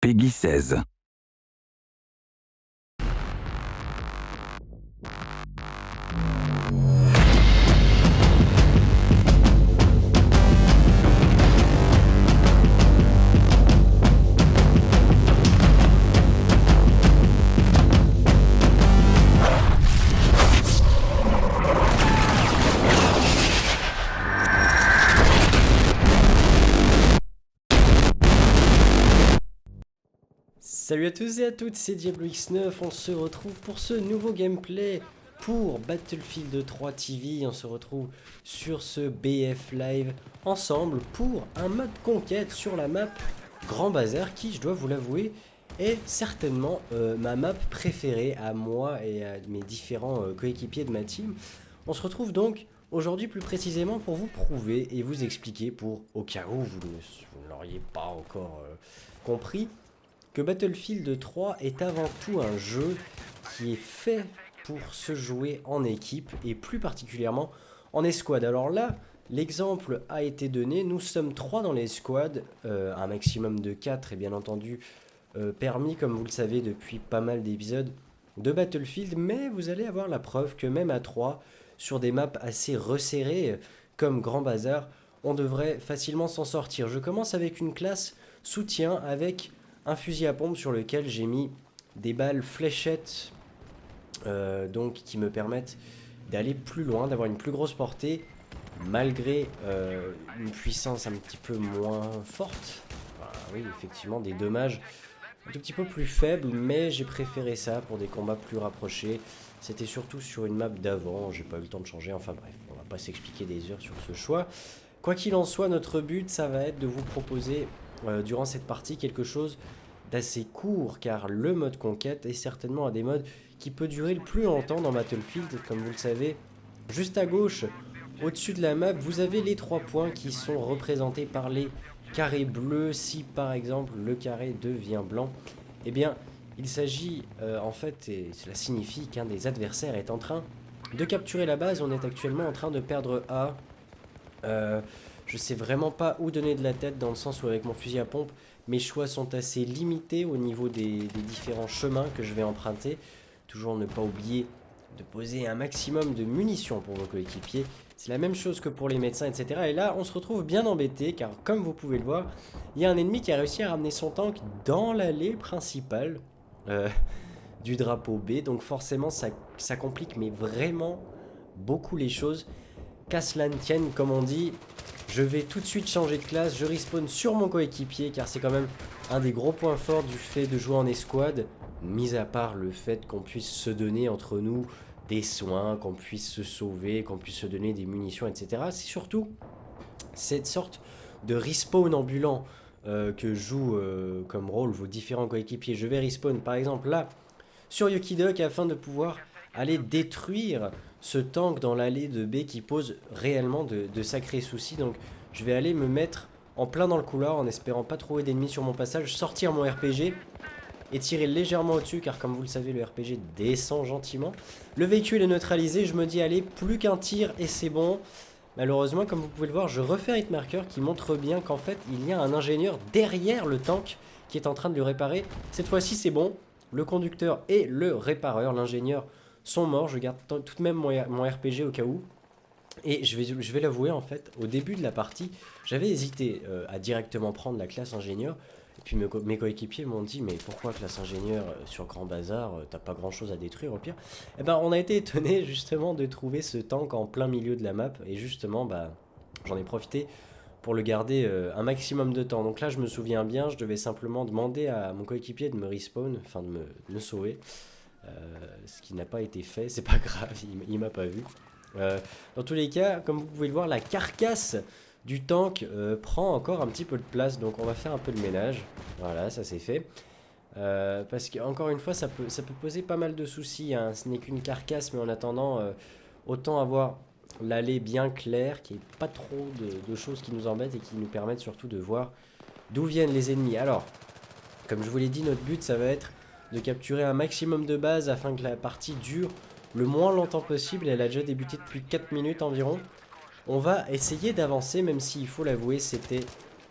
Peggy 16. Salut à tous et à toutes, c'est Diablo X9, on se retrouve pour ce nouveau gameplay pour Battlefield 3 TV. On se retrouve sur ce BF Live ensemble pour un mode conquête sur la map Grand Bazar qui, je dois vous l'avouer, est certainement ma map préférée à moi et à mes différents coéquipiers de ma team. On se retrouve donc aujourd'hui plus précisément pour vous prouver et vous expliquer, pour au cas où vous ne l'auriez pas encore compris, que Battlefield 3 est avant tout un jeu qui est fait pour se jouer en équipe et plus particulièrement en escouade. Alors là, l'exemple a été donné, nous sommes 3 dans l'escouade, un maximum de 4 est bien entendu permis comme vous le savez depuis pas mal d'épisodes de Battlefield, mais vous allez avoir la preuve que même à 3, sur des maps assez resserrées comme Grand Bazar, on devrait facilement s'en sortir. Je commence avec une classe soutien avec un fusil à pompe sur lequel j'ai mis des balles fléchettes donc qui me permettent d'aller plus loin, d'avoir une plus grosse portée malgré une puissance un petit peu moins forte. Enfin, oui, effectivement, des dommages un tout petit peu plus faibles, mais j'ai préféré ça pour des combats plus rapprochés. C'était surtout sur une map d'avant, j'ai pas eu le temps de changer, enfin bref, on va pas s'expliquer des heures sur ce choix. Quoi qu'il en soit, notre but, ça va être de vous proposer durant cette partie quelque chose d'assez court, car le mode conquête est certainement un des modes qui peut durer le plus longtemps dans Battlefield. Comme vous le savez, juste à gauche, au-dessus de la map, vous avez les 3 points qui sont représentés par les carrés bleus. Si par exemple le carré devient blanc, eh bien il s'agit en fait, et cela signifie qu'un des adversaires est en train de capturer la base. On est actuellement en train de perdre A. Je sais vraiment pas où donner de la tête, dans le sens où avec mon fusil à pompe, mes choix sont assez limités au niveau des différents chemins que je vais emprunter. Toujours ne pas oublier de poser un maximum de munitions pour vos coéquipiers. C'est la même chose que pour les médecins, etc. Et là, on se retrouve bien embêté, car comme vous pouvez le voir, il y a un ennemi qui a réussi à ramener son tank dans l'allée principale du drapeau B. Donc forcément, ça complique mais vraiment beaucoup les choses. Qu'à cela ne tienne, comme on dit, je vais tout de suite changer de classe, je respawn sur mon coéquipier, car c'est quand même un des gros points forts du fait de jouer en escouade, mis à part le fait qu'on puisse se donner entre nous des soins, qu'on puisse se sauver, qu'on puisse se donner des munitions, etc. C'est surtout cette sorte de respawn ambulant que jouent comme rôle vos différents coéquipiers. Je vais respawn par exemple là sur Yuki Duck afin de pouvoir aller détruire ce tank dans l'allée de B qui pose réellement de sacrés soucis. Donc je vais aller me mettre en plein dans le couloir en espérant pas trouver d'ennemis sur mon passage, sortir mon RPG et tirer légèrement au-dessus, car comme vous le savez, le RPG descend gentiment. Le véhicule est neutralisé, je me dis allez, plus qu'un tir et c'est bon. Malheureusement, comme vous pouvez le voir, je refais un hitmarker qui montre bien qu'en fait il y a un ingénieur derrière le tank qui est en train de le réparer. Cette fois-ci c'est bon, le conducteur et le répareur, l'ingénieur, sont morts. Je garde tout de même mon RPG au cas où. Et je vais l'avouer, en fait, au début de la partie, j'avais hésité à directement prendre la classe ingénieur. Et puis mes coéquipiers m'ont dit, mais pourquoi classe ingénieur sur Grand Bazar, t'as pas grand chose à détruire au pire. Et ben on a été étonné justement de trouver ce tank en plein milieu de la map. Et justement, bah, j'en ai profité pour le garder un maximum de temps. Donc là, je me souviens bien, je devais simplement demander à mon coéquipier de me respawn, enfin de me sauver. Ce qui n'a pas été fait, c'est pas grave, il m'a pas vu. Dans tous les cas, comme vous pouvez le voir, la carcasse du tank prend encore un petit peu de place, donc on va faire un peu de ménage. Voilà, ça c'est fait. Parce qu'encore une fois, ça peut poser pas mal de soucis, hein. Ce n'est qu'une carcasse, mais en attendant, autant avoir l'allée bien claire, qu'il n'y ait pas trop de choses qui nous embêtent et qui nous permettent surtout de voir d'où viennent les ennemis. Alors, comme je vous l'ai dit, notre but, ça va être de capturer un maximum de bases afin que la partie dure le moins longtemps possible. Elle a déjà débuté depuis 4 minutes environ. On va essayer d'avancer, même s'il faut l'avouer, c'était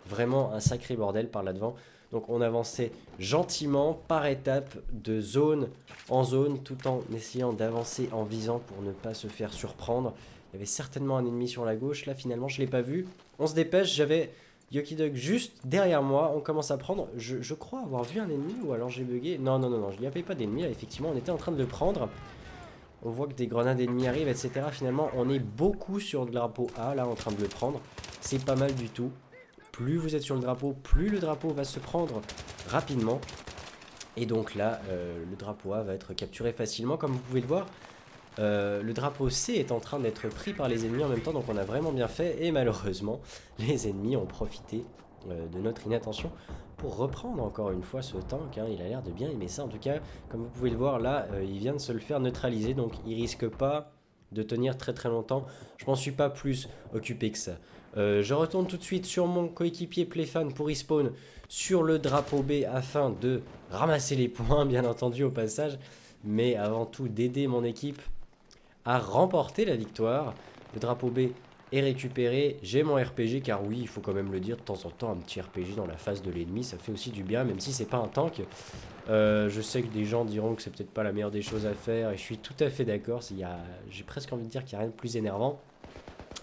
vraiment un sacré bordel par là devant. Donc on avançait gentiment, par étapes, de zone en zone, tout en essayant d'avancer en visant pour ne pas se faire surprendre. Il y avait certainement un ennemi sur la gauche, là finalement je ne l'ai pas vu. On se dépêche, j'avais Yoki Dog juste derrière moi, on commence à prendre, je crois avoir vu un ennemi ou alors j'ai bugué. Non, non, non, non, il n'y avait pas d'ennemi, là effectivement on était en train de le prendre. On voit que des grenades ennemies arrivent, etc. Finalement on est beaucoup sur le drapeau A, là en train de le prendre. C'est pas mal du tout. Plus vous êtes sur le drapeau, plus le drapeau va se prendre rapidement. Et donc là, le drapeau A va être capturé facilement, comme vous pouvez le voir. Le drapeau C est en train d'être pris par les ennemis en même temps, donc on a vraiment bien fait. Et malheureusement, les ennemis ont profité de notre inattention pour reprendre encore une fois ce tank. Hein. Il a l'air de bien aimer ça. En tout cas, comme vous pouvez le voir, là, il vient de se le faire neutraliser, donc il risque pas de tenir très très longtemps. Je m'en suis pas plus occupé que ça. Je retourne tout de suite sur mon coéquipier Playfan pour respawn sur le drapeau B afin de ramasser les points, bien entendu, au passage. Mais avant tout, d'aider mon équipe à remporter la victoire. Le drapeau B est récupéré. J'ai mon RPG, car oui, il faut quand même le dire, de temps en temps, un petit RPG dans la face de l'ennemi, ça fait aussi du bien, même si c'est pas un tank. Je sais que des gens diront que c'est peut-être pas la meilleure des choses à faire, et je suis tout à fait d'accord. J'ai presque envie de dire qu'il n'y a rien de plus énervant.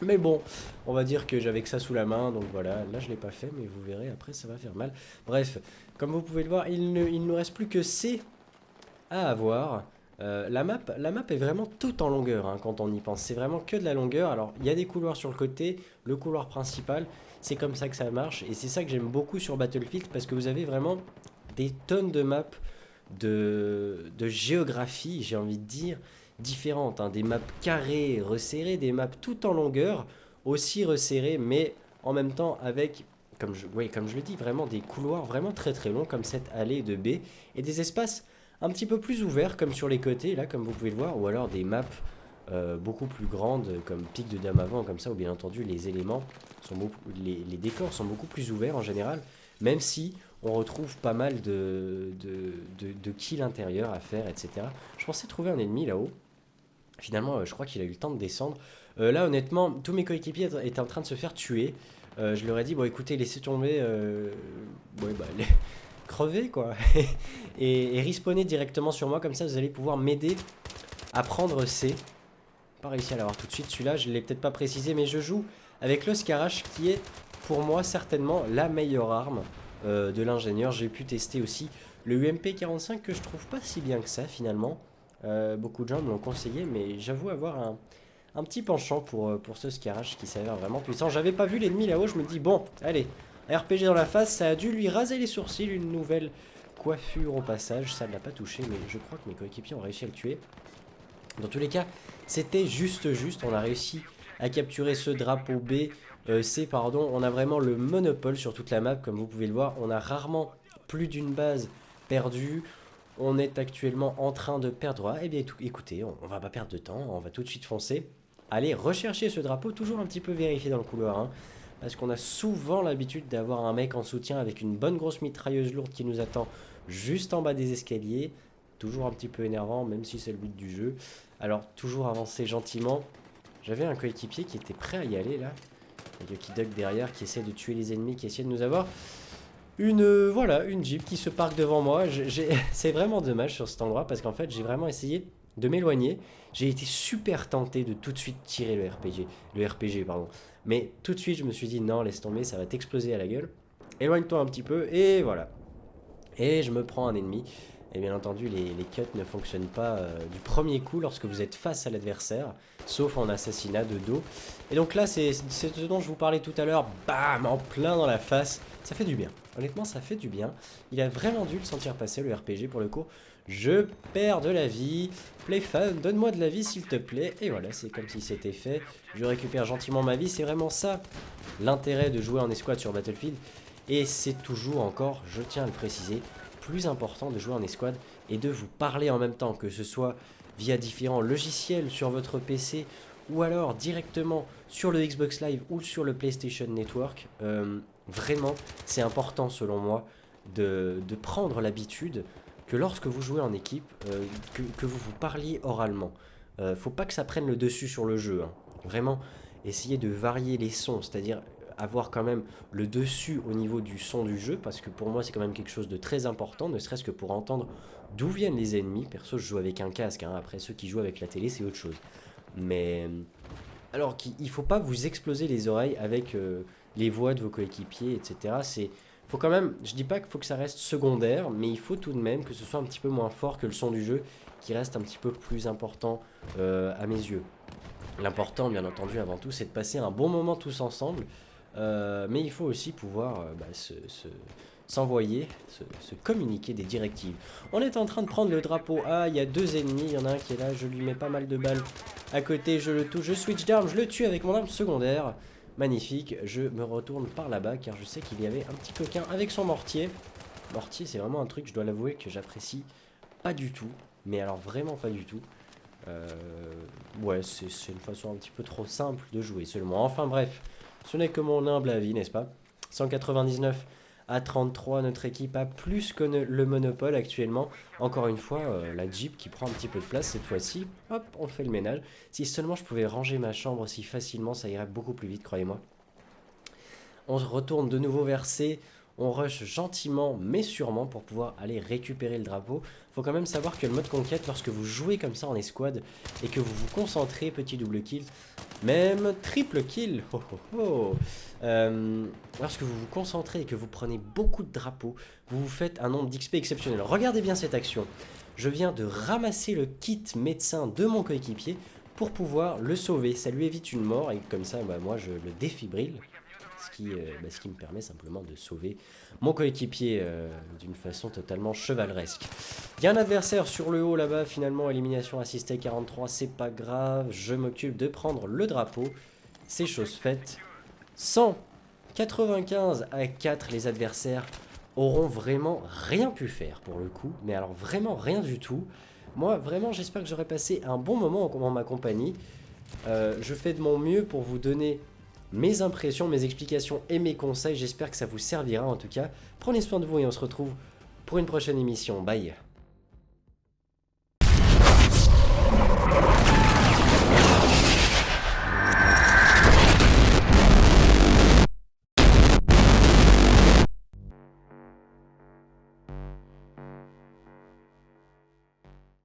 Mais bon, on va dire que j'avais que ça sous la main, donc voilà, là je l'ai pas fait, mais vous verrez, après ça va faire mal. Bref, comme vous pouvez le voir, il ne nous reste plus que C à avoir. La map est vraiment toute en longueur hein, quand on y pense, c'est vraiment que de la longueur. Alors il y a des couloirs sur le côté, le couloir principal, c'est comme ça que ça marche, et c'est ça que j'aime beaucoup sur Battlefield, parce que vous avez vraiment des tonnes de maps de géographie, j'ai envie de dire, différentes, hein, des maps carrées, resserrées, des maps tout en longueur, aussi resserrées, mais en même temps avec, comme je le dis, vraiment des couloirs vraiment très très longs, comme cette allée de B, et des espaces un petit peu plus ouverts, comme sur les côtés, là, comme vous pouvez le voir, ou alors des maps beaucoup plus grandes, comme Pic de Dame avant, comme ça, où bien entendu les éléments, les décors sont beaucoup plus ouverts en général, même si on retrouve pas mal de kills intérieurs à faire, etc. Je pensais trouver un ennemi là-haut. Finalement, je crois qu'il a eu le temps de descendre. Là, honnêtement, tous mes coéquipiers étaient en train de se faire tuer. Je leur ai dit, bon, écoutez, laissez tomber. Ouais, bah, crevez, quoi. et respawnez directement sur moi, comme ça, vous allez pouvoir m'aider à prendre C. Pas réussi à l'avoir tout de suite. Celui-là, je ne l'ai peut-être pas précisé, mais je joue avec le Scarache, qui est, pour moi, certainement la meilleure arme de l'ingénieur. J'ai pu tester aussi le UMP45, que je trouve pas si bien que ça, finalement. Beaucoup de gens me l'ont conseillé, mais j'avoue avoir un petit penchant pour ce Scarache qui s'avère vraiment puissant. J'avais pas vu l'ennemi là-haut, je me dis, bon, allez, RPG dans la face, ça a dû lui raser les sourcils, une nouvelle coiffure au passage, ça ne l'a pas touché, mais je crois que mes coéquipiers ont réussi à le tuer. Dans tous les cas, c'était juste, on a réussi à capturer ce drapeau B, C, pardon, on a vraiment le monopole sur toute la map, comme vous pouvez le voir, on a rarement plus d'une base perdue. On est actuellement en train de perdre. Eh bien, écoutez, on va pas perdre de temps, on va tout de suite foncer. Allez, rechercher ce drapeau, toujours un petit peu vérifié dans le couloir, hein, parce qu'on a souvent l'habitude d'avoir un mec en soutien avec une bonne grosse mitrailleuse lourde qui nous attend juste en bas des escaliers. Toujours un petit peu énervant, même si c'est le but du jeu. Alors, toujours avancer gentiment. J'avais un coéquipier qui était prêt à y aller, là. Il y a Yoki Dog derrière qui essaie de tuer les ennemis, qui essaie de nous avoir. Voilà, une Jeep qui se parque devant moi. C'est vraiment dommage sur cet endroit parce qu'en fait, j'ai vraiment essayé de m'éloigner. J'ai été super tenté de tout de suite tirer le RPG, pardon. Mais tout de suite, je me suis dit non, laisse tomber, ça va t'exploser à la gueule. Éloigne-toi un petit peu et voilà. Et je me prends un ennemi. Et bien entendu, les cuts ne fonctionnent pas du premier coup lorsque vous êtes face à l'adversaire, sauf en assassinat de dos. Et donc là, c'est ce dont je vous parlais tout à l'heure, bam, en plein dans la face. Ça fait du bien. Honnêtement, ça fait du bien. Il a vraiment dû le sentir passer, le RPG, pour le coup. Je perds de la vie. Playfan, donne-moi de la vie, s'il te plaît. Et voilà, c'est comme si c'était fait. Je récupère gentiment ma vie. C'est vraiment ça, l'intérêt de jouer en escouade sur Battlefield. Et c'est toujours encore, je tiens à le préciser, plus important de jouer en escouade et de vous parler en même temps, que ce soit via différents logiciels sur votre PC ou alors directement sur le Xbox Live ou sur le PlayStation Network. Vraiment, c'est important selon moi de prendre l'habitude que lorsque vous jouez en équipe, que vous vous parliez oralement. Faut pas que ça prenne le dessus sur le jeu. Hein. Vraiment, essayez de varier les sons, c'est-à-dire avoir quand même le dessus au niveau du son du jeu, parce que pour moi c'est quand même quelque chose de très important, ne serait-ce que pour entendre d'où viennent les ennemis. Perso, je joue avec un casque, hein. Après ceux qui jouent avec la télé c'est autre chose. Mais alors qu'il faut pas vous exploser les oreilles avec les voix de vos coéquipiers, etc. Faut quand même, je dis pas qu'il faut que ça reste secondaire, mais il faut tout de même que ce soit un petit peu moins fort que le son du jeu, qui reste un petit peu plus important à mes yeux. L'important, bien entendu, avant tout, c'est de passer un bon moment tous ensemble, mais il faut aussi pouvoir s'envoyer, se communiquer des directives. On est en train de prendre le drapeau A, il y a 2 ennemis, il y en a un qui est là, je lui mets pas mal de balles à côté, je le touche, je switch d'arme, je le tue avec mon arme secondaire. Magnifique, je me retourne par là-bas car je sais qu'il y avait un petit coquin avec son mortier. Mortier, c'est vraiment un truc, je dois l'avouer, que j'apprécie pas du tout, mais alors vraiment pas du tout. Ouais, c'est une façon un petit peu trop simple de jouer seulement. Enfin bref, ce n'est que mon humble avis, n'est-ce pas? 199 à 33, notre équipe a plus que le monopole actuellement. Encore une fois, la Jeep qui prend un petit peu de place cette fois-ci. Hop, on fait le ménage. Si seulement je pouvais ranger ma chambre aussi facilement, ça irait beaucoup plus vite, croyez-moi. On se retourne de nouveau vers C. On rush gentiment mais sûrement pour pouvoir aller récupérer le drapeau. Faut quand même savoir que le mode conquête, lorsque vous jouez comme ça en escouade et que vous vous concentrez, petit double kill, même triple kill, oh, oh, oh. Lorsque vous vous concentrez et que vous prenez beaucoup de drapeaux, vous vous faites un nombre d'XP exceptionnel. Regardez bien cette action. Je viens de ramasser le kit médecin de mon coéquipier pour pouvoir le sauver. Ça lui évite une mort et comme ça, moi je le défibrille. Ce qui me permet simplement de sauver mon coéquipier d'une façon totalement chevaleresque. Il y a un adversaire sur le haut là-bas, finalement, élimination assistée 43, c'est pas grave, je m'occupe de prendre le drapeau, c'est chose faite. 195 à 4, les adversaires auront vraiment rien pu faire pour le coup, mais alors vraiment rien du tout. Moi, vraiment, j'espère que j'aurai passé un bon moment en ma compagnie. Je fais de mon mieux pour vous donner mes impressions, mes explications et mes conseils. J'espère que ça vous servira en tout cas. Prenez soin de vous et on se retrouve pour une prochaine émission. Bye.